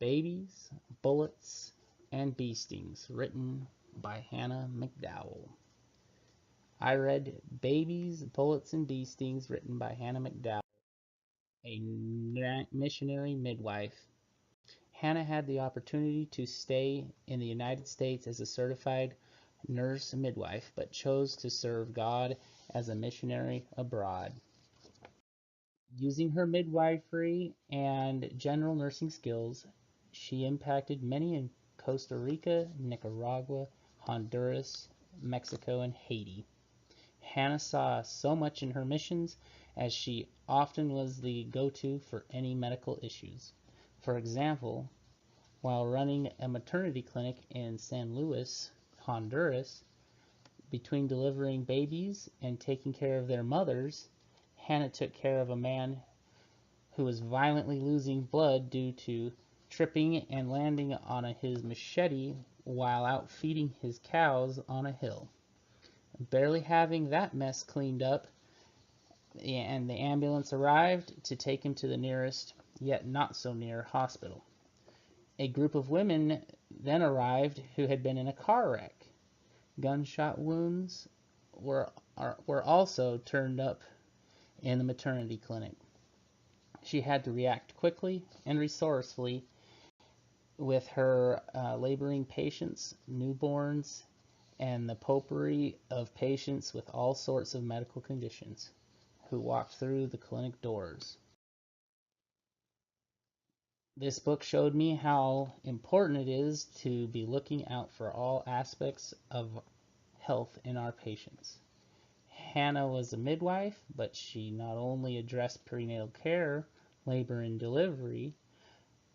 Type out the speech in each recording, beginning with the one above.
Babies, Bullets, and Bee Stings, written by Hannah McDowell. I read Babies, Bullets, and Bee Stings, written by Hannah McDowell, a missionary midwife. Hannah had the opportunity to stay in the United States as a certified nurse midwife, but chose to serve God as a missionary abroad. Using her midwifery and general nursing skills, she impacted many in Costa Rica, Nicaragua, Honduras, Mexico, and Haiti. Hannah saw so much in her missions, as she often was the go-to for any medical issues. For example, while running a maternity clinic in San Luis, Honduras, between delivering babies and taking care of their mothers, Hannah took care of a man who was violently losing blood due to tripping and landing on his machete while out feeding his cows on a hill. Barely having that mess cleaned up, and the ambulance arrived to take him to the nearest, yet not so near, hospital. A group of women then arrived who had been in a car wreck. Gunshot wounds were also turned up in the maternity clinic. She had to react quickly and resourcefully with her laboring patients, newborns, and the potpourri of patients with all sorts of medical conditions who walked through the clinic doors. This book showed me how important it is to be looking out for all aspects of health in our patients. Hannah was a midwife, but she not only addressed prenatal care, labor, and delivery,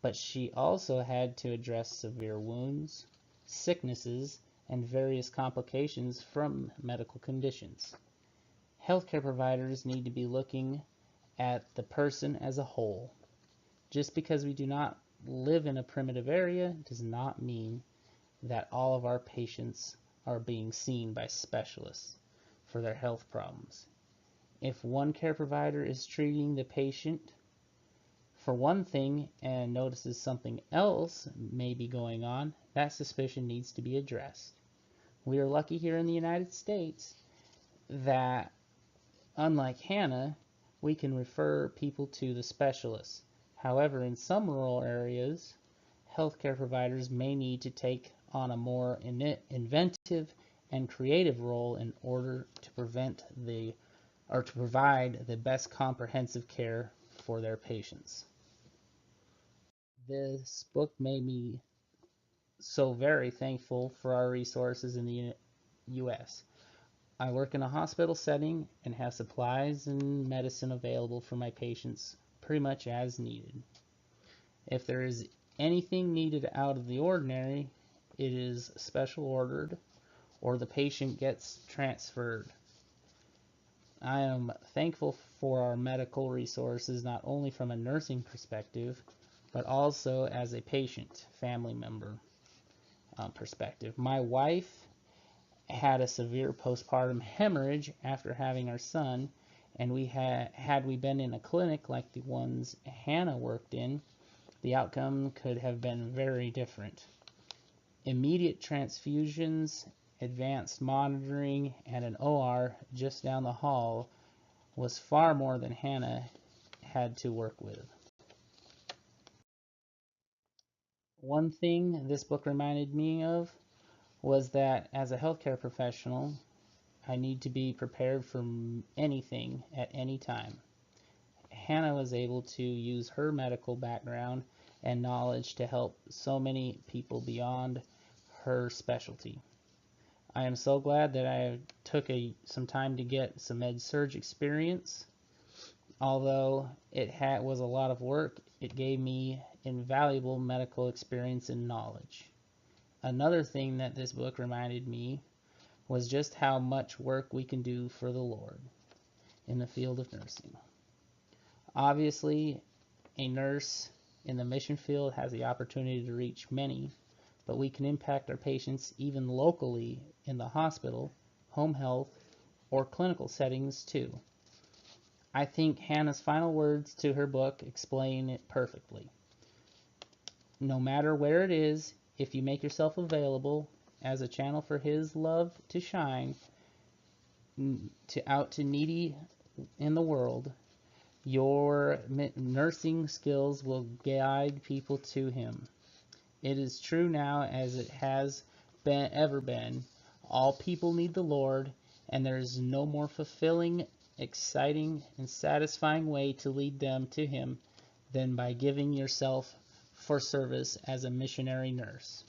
but she also had to address severe wounds, sicknesses, and various complications from medical conditions. Healthcare providers need to be looking at the person as a whole. Just because we do not live in a primitive area does not mean that all of our patients are being seen by specialists for their health problems. If one care provider is treating the patient for one thing and notices something else may be going on, that suspicion needs to be addressed. We are lucky here in the United States that, unlike Hannah, we can refer people to the specialists. However, in some rural areas, healthcare providers may need to take on a more inventive and creative role in order to provide the best comprehensive care for their patients. This book made me so very thankful for our resources in the U.S. I work in a hospital setting and have supplies and medicine available for my patients pretty much as needed. If there is anything needed out of the ordinary, it is special ordered or the patient gets transferred. I am thankful for our medical resources, not only from a nursing perspective, but also as a patient, family member perspective. My wife had a severe postpartum hemorrhage after having our son, and had we been in a clinic like the ones Hannah worked in, the outcome could have been very different. Immediate transfusions, advanced monitoring, and an OR just down the hall was far more than Hannah had to work with. One thing this book reminded me of was that as a healthcare professional, I need to be prepared for anything at any time. Hannah was able to use her medical background and knowledge to help so many people beyond her specialty. I am so glad that I took some time to get some med-surg experience. Although it was a lot of work, it gave me invaluable medical experience and knowledge. Another thing that this book reminded me was just how much work we can do for the Lord in the field of nursing. Obviously, a nurse in the mission field has the opportunity to reach many, but we can impact our patients even locally in the hospital, home health, or clinical settings too. I think Hannah's final words to her book explain it perfectly. no matter where it is, if you make yourself available as a channel for His love to shine out to needy in the world, your nursing skills will guide people to Him. It is true now as it has ever been. All people need the Lord, and there is no more fulfilling, exciting, and satisfying way to lead them to Him than by giving yourself for service as a missionary nurse.